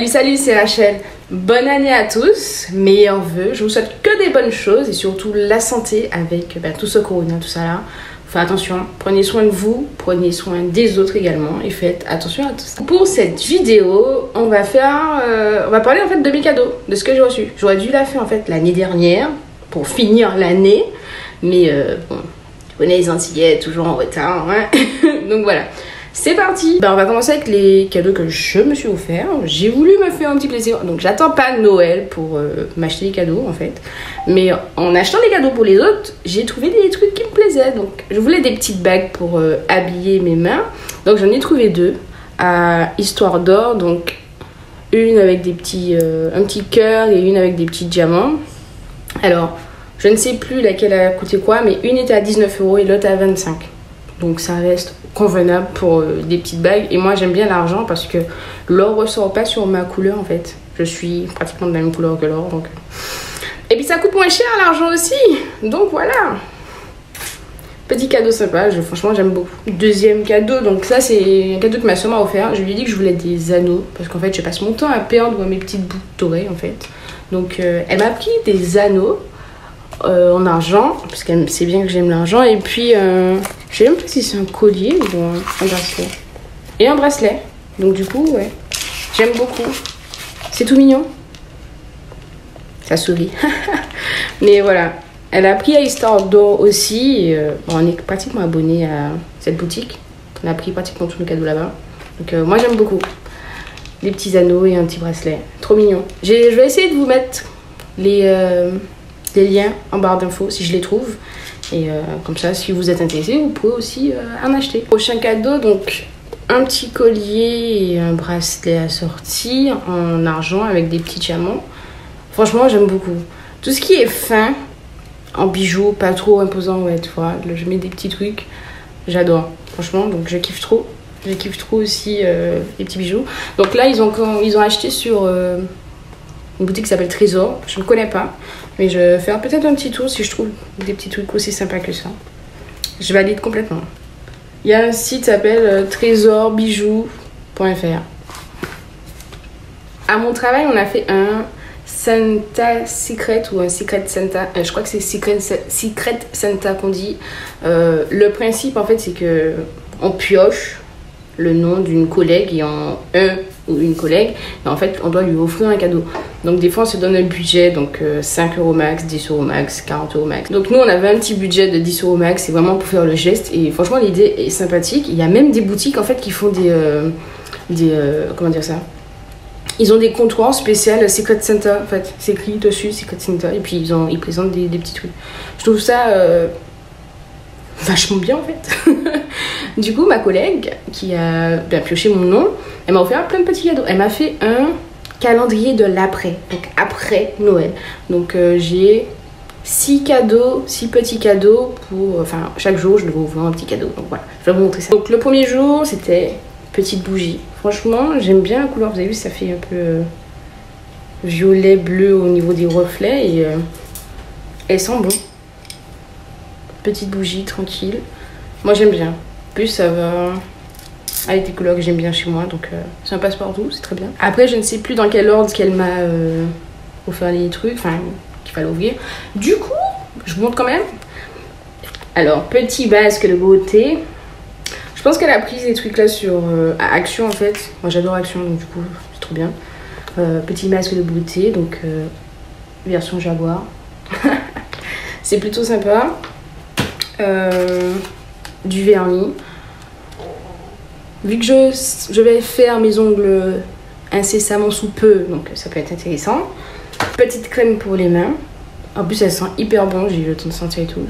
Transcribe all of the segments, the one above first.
Salut, c'est Rachel. Bonne année à tous, meilleurs vœux. Je vous souhaite que des bonnes choses et surtout la santé avec tout ce corona, tout ça là. Faites attention, prenez soin de vous, prenez soin des autres également et faites attention à tout ça. Pour cette vidéo, on va parler en fait de mes cadeaux, de ce que j'ai reçu. J'aurais dû la faire en fait l'année dernière pour finir l'année, mais bon, tu connais les Antillais, toujours en retard, hein. Donc voilà. C'est parti. On va commencer avec les cadeaux que je me suis offert. J'ai voulu me faire un petit plaisir. Donc j'attends pas Noël pour m'acheter des cadeaux en fait. Mais en achetant des cadeaux pour les autres, j'ai trouvé des trucs qui me plaisaient. Donc je voulais des petites bagues pour habiller mes mains. Donc j'en ai trouvé deux à Histoire d'Or. Donc une avec des petits, un petit cœur et une avec des petits diamants. Alors je ne sais plus laquelle a coûté quoi, mais une était à 19 € et l'autre à 25. Donc ça reste convenable pour des petites bagues. Et moi j'aime bien l'argent parce que l'or ressort pas sur ma couleur en fait. Je suis pratiquement de la même couleur que l'or. Donc... Et puis ça coûte moins cher l'argent aussi. Donc voilà. Petit cadeau sympa. Franchement j'aime beaucoup. Deuxième cadeau. Donc ça c'est un cadeau que ma soeur m'a offert. Je lui ai dit que je voulais des anneaux. Parce qu'en fait je passe mon temps à perdre mes petites boucles d'oreilles en fait. Donc elle m'a pris des anneaux. En argent, parce qu'elle sait bien que j'aime l'argent. Et puis, je sais même pas si c'est un collier ou un bracelet. Et un bracelet. Donc du coup, ouais, j'aime beaucoup. C'est tout mignon. Ça sourit. Mais voilà. Elle a pris à Histoire d'Or aussi. Et, on est pratiquement abonné à cette boutique. On a pris pratiquement tous nos cadeaux là-bas. Donc moi, j'aime beaucoup. Les petits anneaux et un petit bracelet. Trop mignon. Je vais essayer de vous mettre les liens en barre d'infos si je les trouve. Et comme ça, si vous êtes intéressé, vous pouvez aussi en acheter. Prochain cadeau, donc un petit collier et un bracelet assorti en argent avec des petits diamants. Franchement, j'aime beaucoup. Tout ce qui est fin, en bijoux, pas trop imposant, ouais, tu vois. Je mets des petits trucs, j'adore. Franchement, donc je kiffe trop. Je kiffe trop aussi les petits bijoux. Donc là, ils ont acheté sur une boutique qui s'appelle Trésor. Je ne connais pas. Mais je vais faire peut-être un petit tour si je trouve des petits trucs aussi sympas que ça. Je valide complètement. Il y a un site qui s'appelle trésorbijoux.fr. À mon travail, on a fait un Santa Secret ou un Secret Santa. Je crois que c'est Secret Santa qu'on dit. Le principe, en fait, c'est que on pioche le nom d'une collègue et en un ou une collègue, et en fait on doit lui offrir un cadeau. Donc des fois on se donne un budget, donc 5 € max, 10 € max, 40 € max. Donc nous on avait un petit budget de 10 € max, c'est vraiment pour faire le geste, et franchement l'idée est sympathique. Il y a même des boutiques en fait qui font comment dire ça, ils ont des comptoirs spéciaux Secret Santa en fait, c'est écrit dessus Secret Santa, et puis ils présentent des petits trucs. Je trouve ça vachement bien en fait. Du coup ma collègue qui a pioché mon nom, elle m'a offert plein de petits cadeaux. Elle m'a fait un calendrier de l'après, donc après Noël. Donc j'ai 6 petits cadeaux pour, enfin chaque jour je vais ouvrir un petit cadeau. Donc voilà, je vais vous montrer ça. Donc le premier jour c'était petite bougie. Franchement j'aime bien la couleur, vous avez vu ça fait un peu violet bleu au niveau des reflets et elles sentent bon. Petite bougie tranquille. Moi j'aime bien. Plus ça va avec des couleurs que j'aime bien chez moi, donc c'est un passe-partout, c'est très bien. Après je ne sais plus dans quel ordre qu'elle m'a offert les trucs, enfin qu'il fallait ouvrir. Du coup, je vous montre quand même. Alors, petit basque de beauté. Je pense qu'elle a pris ces trucs là sur à Action en fait. Moi j'adore Action, donc du coup c'est trop bien. Petit masque de beauté, donc version Jaguar. C'est plutôt sympa. Du vernis. Vu que je vais faire mes ongles incessamment sous peu, donc ça peut être intéressant. Petite crème pour les mains. En plus elle sent hyper bon, j'ai eu le temps de sentir et tout.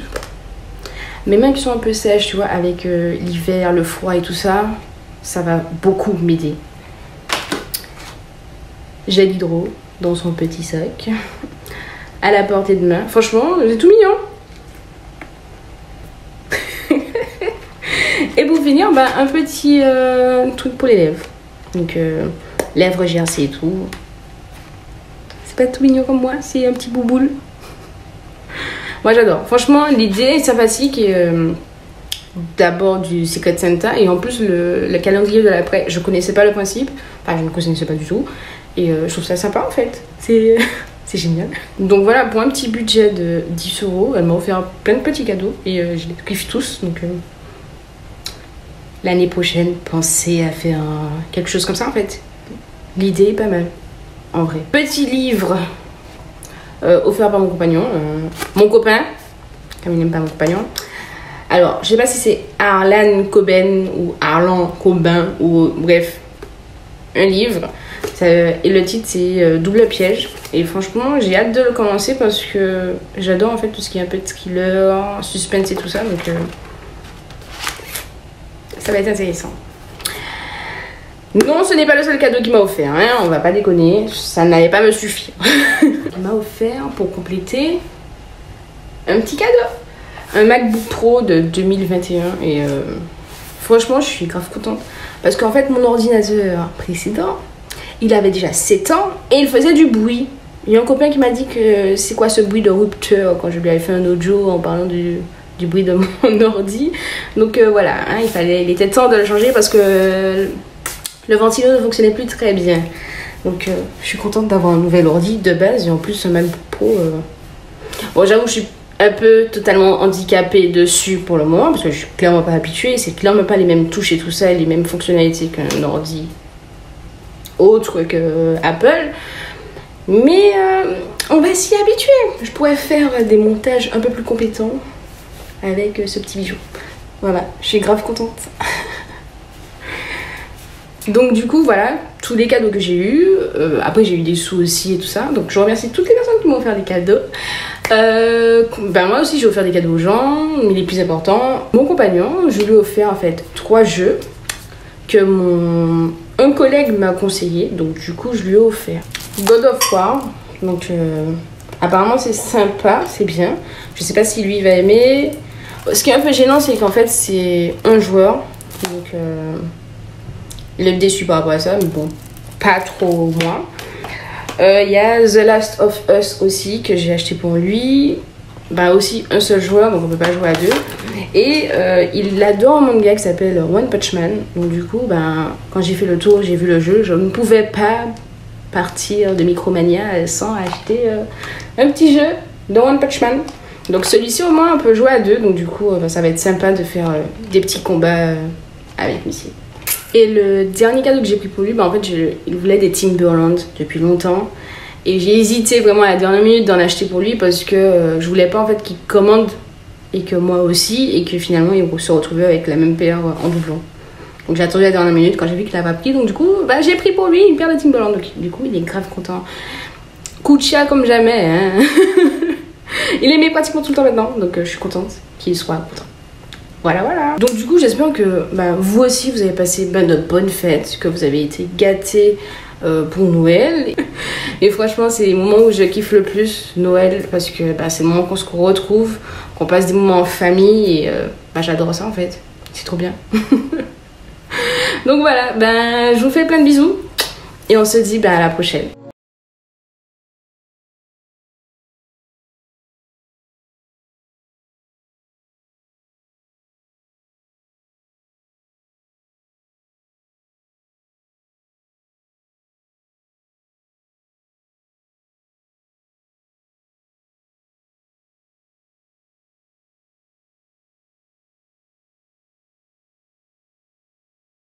Mes mains qui sont un peu sèches, tu vois, avec l'hiver, le froid et tout ça, ça va beaucoup m'aider. Gel hydro dans son petit sac. À la portée de main. Franchement, c'est tout mignon. Et pour finir, un petit truc pour les lèvres. Donc, lèvres gercées et tout. C'est pas tout mignon comme moi, c'est un petit bouboule. Moi, j'adore. Franchement, l'idée est sympathique et d'abord du Secret Santa et en plus le calendrier de l'après, je connaissais pas le principe, enfin je ne connaissais pas du tout et je trouve ça sympa en fait, c'est génial. Donc voilà, pour un petit budget de 10 €, elle m'a offert plein de petits cadeaux et je les kiffe tous, donc l'année prochaine, pensez à faire quelque chose comme ça en fait. L'idée est pas mal, en vrai. Petit livre offert par mon compagnon, mon copain, comme il n'aime pas mon compagnon. Alors, je sais pas si c'est Arlan Coben ou Arlan Coben ou bref, un livre. Et le titre c'est Double piège. Et franchement, j'ai hâte de le commencer parce que j'adore en fait tout ce qui est un peu de thriller, suspense et tout ça. Donc, ça va être intéressant. Non, ce n'est pas le seul cadeau qu'il m'a offert, hein, on va pas déconner, ça n'allait pas me suffire. Il m'a offert pour compléter un petit cadeau. Un MacBook Pro de 2021 et franchement je suis grave contente parce qu'en fait mon ordinateur précédent il avait déjà 7 ans et il faisait du bruit. Il y a un copain qui m'a dit que c'est quoi ce bruit de rupture quand je lui avais fait un audio en parlant du bruit de mon ordi. Donc voilà, hein, il était temps de le changer parce que le ventilo ne fonctionnait plus très bien. Donc je suis contente d'avoir un nouvel ordi de base et en plus un MacBook Pro. Bon j'avoue je suis un peu totalement handicapée dessus pour le moment parce que je suis clairement pas habituée, c'est clairement pas les mêmes touches et tout ça, les mêmes fonctionnalités qu'un ordi autre que Apple, mais on va s'y habituer. Je pourrais faire des montages un peu plus compétents avec ce petit bijou. Voilà, je suis grave contente. Donc du coup voilà, tous les cadeaux que j'ai eu, après j'ai eu des sous aussi et tout ça, donc je remercie toutes les personnes qui m'ont offert des cadeaux. Moi aussi j'ai offert des cadeaux aux gens, mais les plus importants, mon compagnon, je lui ai offert en fait 3 jeux que un collègue m'a conseillé, donc du coup je lui ai offert God of War, donc apparemment c'est sympa, c'est bien, je sais pas si lui va aimer. Ce qui est un peu gênant c'est qu'en fait c'est un joueur, donc il est déçu par rapport à ça, mais bon, pas trop moi. Il y a The Last of Us aussi que j'ai acheté pour lui. Bah aussi un seul joueur, donc on peut pas jouer à deux. Et il adore un manga qui s'appelle One Punch Man. Donc du coup, quand j'ai fait le tour, j'ai vu le jeu, je ne pouvais pas partir de Micromania sans acheter un petit jeu de One Punch Man. Donc celui-ci au moins on peut jouer à deux, donc du coup ça va être sympa de faire des petits combats avec Missy. Et le dernier cadeau que j'ai pris pour lui, en fait, il voulait des Timberland depuis longtemps. Et j'ai hésité vraiment à la dernière minute d'en acheter pour lui parce que je voulais pas en fait qu'il commande et que moi aussi, et que finalement il se retrouvait avec la même paire en doublon. Donc j'ai attendu la dernière minute quand j'ai vu qu'il l'avait pas pris. Donc du coup, j'ai pris pour lui une paire de Timberland. Donc du coup, il est grave content. Coup de chat comme jamais. Hein. Il aimait pratiquement tout le temps maintenant. Donc je suis contente qu'il soit content. Voilà, voilà. Donc du coup, j'espère que vous aussi, vous avez passé de bonnes fêtes, que vous avez été gâtés pour Noël. Et franchement, c'est les moments où je kiffe le plus Noël, parce que c'est le moment qu'on se retrouve, qu'on passe des moments en famille, et j'adore ça en fait. C'est trop bien. Donc voilà, je vous fais plein de bisous, et on se dit à la prochaine.